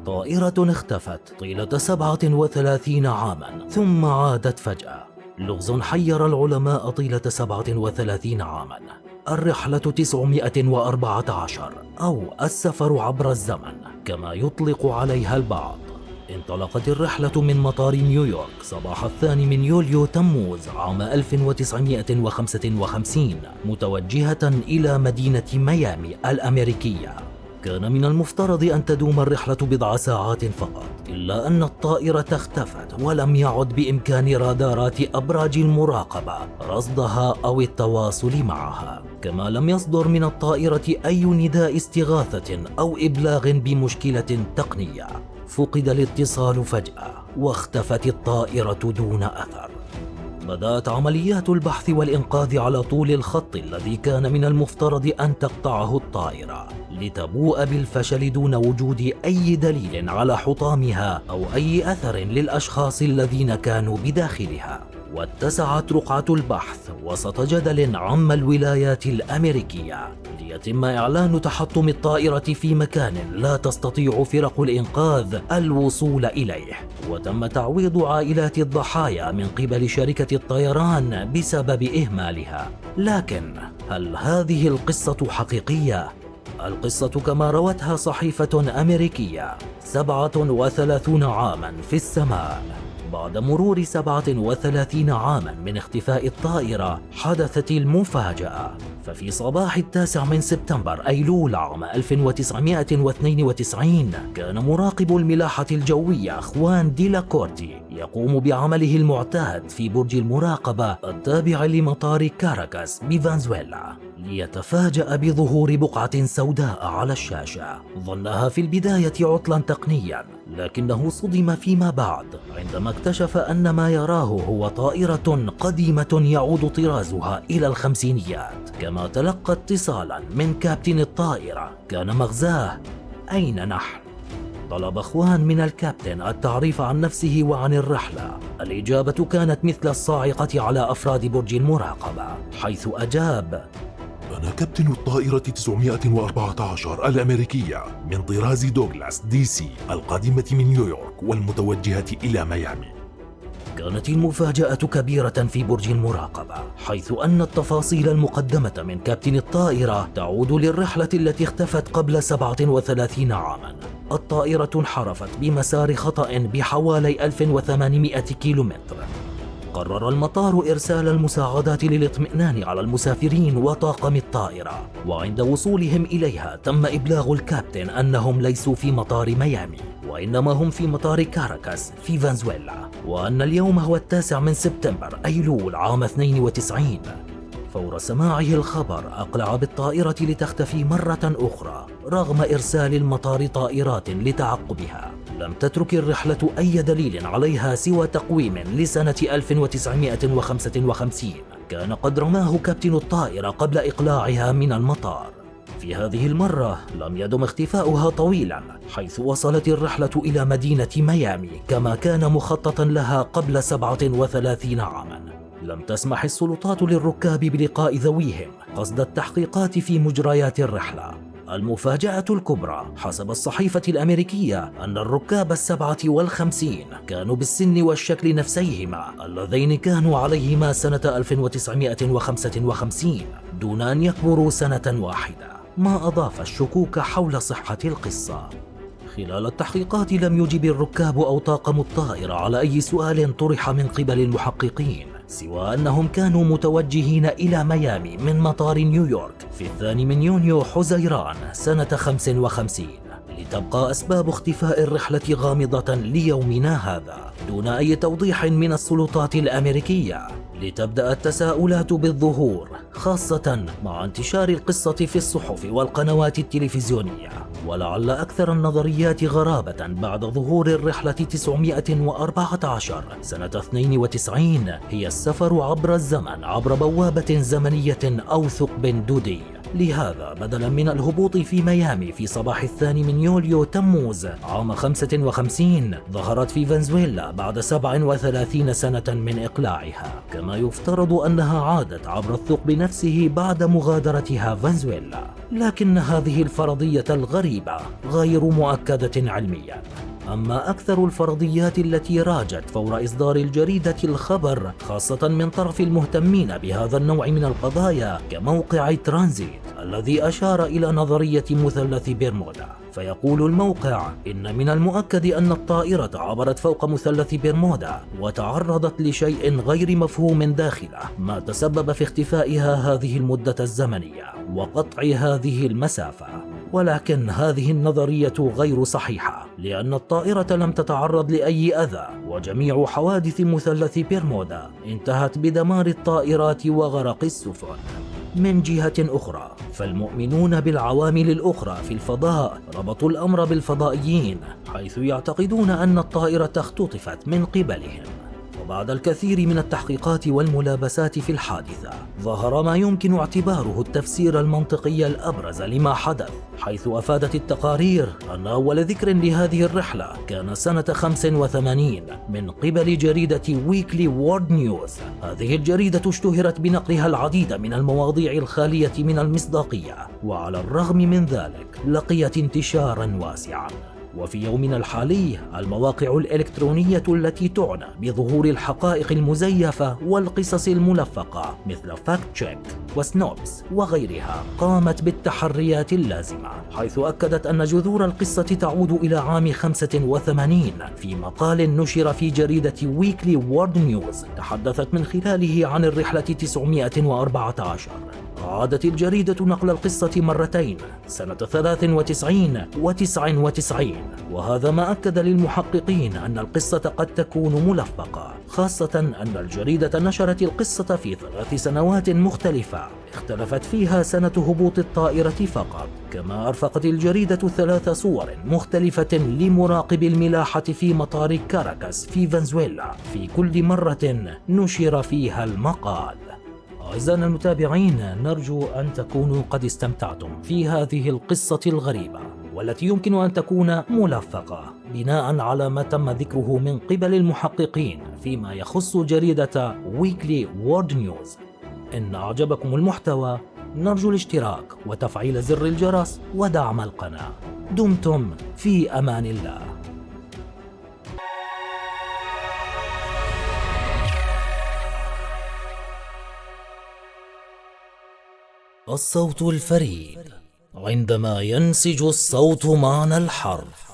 طائرة اختفت طيلة 37 عاما ثم عادت فجأة. لغز حير العلماء طيلة 37 عاما. الرحلة 914 أو السفر عبر الزمن كما يطلق عليها البعض. انطلقت الرحلة من مطار نيويورك صباح 2 يوليو تموز عام 1955 متوجهة إلى مدينة ميامي الأمريكية. كان من المفترض أن تدوم الرحلة بضع ساعات فقط، إلا أن الطائرة اختفت ولم يعد بإمكان رادارات أبراج المراقبة رصدها أو التواصل معها. كما لم يصدر من الطائرة أي نداء استغاثة أو إبلاغ بمشكلة تقنية. فقد الاتصال فجأة واختفت الطائرة دون أثر. بدأت عمليات البحث والإنقاذ على طول الخط الذي كان من المفترض أن تقطعه الطائرة، لتبوء بالفشل دون وجود أي دليل على حطامها أو أي أثر للأشخاص الذين كانوا بداخلها. واتسعت رقعة البحث وسط جدل عم الولايات الأمريكية ليتم إعلان تحطم الطائرة في مكان لا تستطيع فرق الإنقاذ الوصول إليه. وتم تعويض عائلات الضحايا من قبل شركة الطيران بسبب إهمالها. لكن هل هذه القصة حقيقية؟ القصة كما روتها صحيفة أمريكية 37 عاما في السماء. بعد مرور 37 عاما من اختفاء الطائرة حدثت المفاجأة. ففي صباح 9 سبتمبر أيلول عام 1992 كان مراقب الملاحة الجوية خوان دي لا كورتي يقوم بعمله المعتاد في برج المراقبة التابع لمطار كاراكاس بفنزويلا، ليتفاجأ بظهور بقعة سوداء على الشاشة. ظنها في البداية عطلا تقنيا، لكنه صدم فيما بعد عندما اكتشف أن ما يراه هو طائرة قديمة يعود طرازها إلى الخمسينيات. كما تلقى اتصالا من كابتن الطائرة كان مغزاه: أين نحن؟ طلب خوان من الكابتن التعريف عن نفسه وعن الرحلة. الإجابة كانت مثل الصاعقة على أفراد برج المراقبة، حيث أجاب: أنا كابتن الطائرة 914 الأمريكية من طراز دوغلاس دي سي القادمة من نيويورك والمتوجهة إلى ميامي. كانت المفاجأة كبيرة في برج المراقبة، حيث أن التفاصيل المقدمة من كابتن الطائرة تعود للرحلة التي اختفت قبل 37 عاما. الطائرة انحرفت بمسار خطأ بحوالي 1800 كيلومتر. قرر المطار إرسال المساعدات للاطمئنان على المسافرين وطاقم الطائرة، وعند وصولهم إليها تم إبلاغ الكابتن أنهم ليسوا في مطار ميامي، وإنما هم في مطار كاراكاس في فنزويلا، وأن اليوم هو 9 سبتمبر أيلول عام 92. فور سماعه الخبر أقلع بالطائرة لتختفي مرة أخرى رغم إرسال المطار طائرات لتعقبها. لم تترك الرحلة أي دليل عليها سوى تقويم لسنة 1955 كان قد رماه كابتن الطائرة قبل إقلاعها من المطار. في هذه المرة لم يدم اختفاؤها طويلا، حيث وصلت الرحلة إلى مدينة ميامي كما كان مخططا لها قبل 37 عاما. لم تسمح السلطات للركاب بلقاء ذويهم قصد التحقيقات في مجريات الرحلة. المفاجأة الكبرى حسب الصحيفة الأمريكية أن الركاب 57 كانوا بالسن والشكل نفسيهما اللذين كانوا عليهما سنة 1955 دون أن يكبروا سنة واحدة، ما أضاف الشكوك حول صحة القصة. خلال التحقيقات لم يجب الركاب أو طاقم الطائرة على أي سؤال طرح من قبل المحققين، سوى أنهم كانوا متوجهين إلى ميامي من مطار نيويورك في 2 يونيو حزيران سنة 55، لتبقى أسباب اختفاء الرحلة غامضة ليومنا هذا دون أي توضيح من السلطات الأمريكية. لتبدأ التساؤلات بالظهور، خاصة مع انتشار القصة في الصحف والقنوات التلفزيونية. ولعل أكثر النظريات غرابة بعد ظهور الرحلة 914 سنة 92 هي السفر عبر الزمن عبر بوابة زمنية أو ثقب دودي. لهذا بدلا من الهبوط في ميامي في صباح 2 يوليو تموز عام 55 ظهرت في فنزويلا بعد 37 سنة من إقلاعها. كما يفترض أنها عادت عبر الثقب نفسه نفسه بعد مغادرتها فنزويلا، لكن هذه الفرضية الغريبة غير مؤكدة علميا. أما أكثر الفرضيات التي راجت فور إصدار الجريدة الخبر، خاصة من طرف المهتمين بهذا النوع من القضايا كموقع ترانزيت الذي أشار إلى نظرية مثلث برمودا. فيقول الموقع إن من المؤكد أن الطائرة عبرت فوق مثلث برمودا وتعرضت لشيء غير مفهوم داخله، ما تسبب في اختفائها هذه المدة الزمنية وقطع هذه المسافة. ولكن هذه النظرية غير صحيحة، لأن الطائرة لم تتعرض لأي أذى، وجميع حوادث مثلث برمودا انتهت بدمار الطائرات وغرق السفن. من جهة أخرى، فالمؤمنون بالعوامل الأخرى في الفضاء ربطوا الأمر بالفضائيين، حيث يعتقدون أن الطائرة اختطفت من قبلهم. وبعد الكثير من التحقيقات والملابسات في الحادثة، ظهر ما يمكن اعتباره التفسير المنطقي الأبرز لما حدث، حيث أفادت التقارير أن أول ذكر لهذه الرحلة كان سنة 85 من قبل جريدة ويكلي وورد نيوز. هذه الجريدة اشتهرت بنقلها العديد من المواضيع الخالية من المصداقية، وعلى الرغم من ذلك لقيت انتشارا واسعا. وفي يومنا الحالي، المواقع الإلكترونية التي تعنى بظهور الحقائق المزيفة والقصص الملفقة مثل فاكت تشيك وسنوبس وغيرها قامت بالتحريات اللازمة، حيث أكدت أن جذور القصة تعود إلى عام 85 في مقال نشر في جريدة ويكلي وورد نيوز تحدثت من خلاله عن الرحلة 914. عادت الجريدة نقل القصة مرتين، سنة 93 و99، وهذا ما أكد للمحققين أن القصة قد تكون ملفقة، خاصة أن الجريدة نشرت القصة في 3 سنوات مختلفة اختلفت فيها سنة هبوط الطائرة فقط. كما أرفقت الجريدة 3 صور مختلفة لمراقب الملاحة في مطار كاراكاس في فنزويلا في كل مرة نشر فيها المقال. أعزائنا المتابعين، نرجو أن تكونوا قد استمتعتم في هذه القصة الغريبة، والتي يمكن أن تكون ملفقة بناء على ما تم ذكره من قبل المحققين فيما يخص جريدة ويكلي وورد نيوز. إن أعجبكم المحتوى، نرجو الاشتراك وتفعيل زر الجرس ودعم القناة. دمتم في أمان الله. الصوت الفريد، عندما ينسج الصوت معنى الحرف.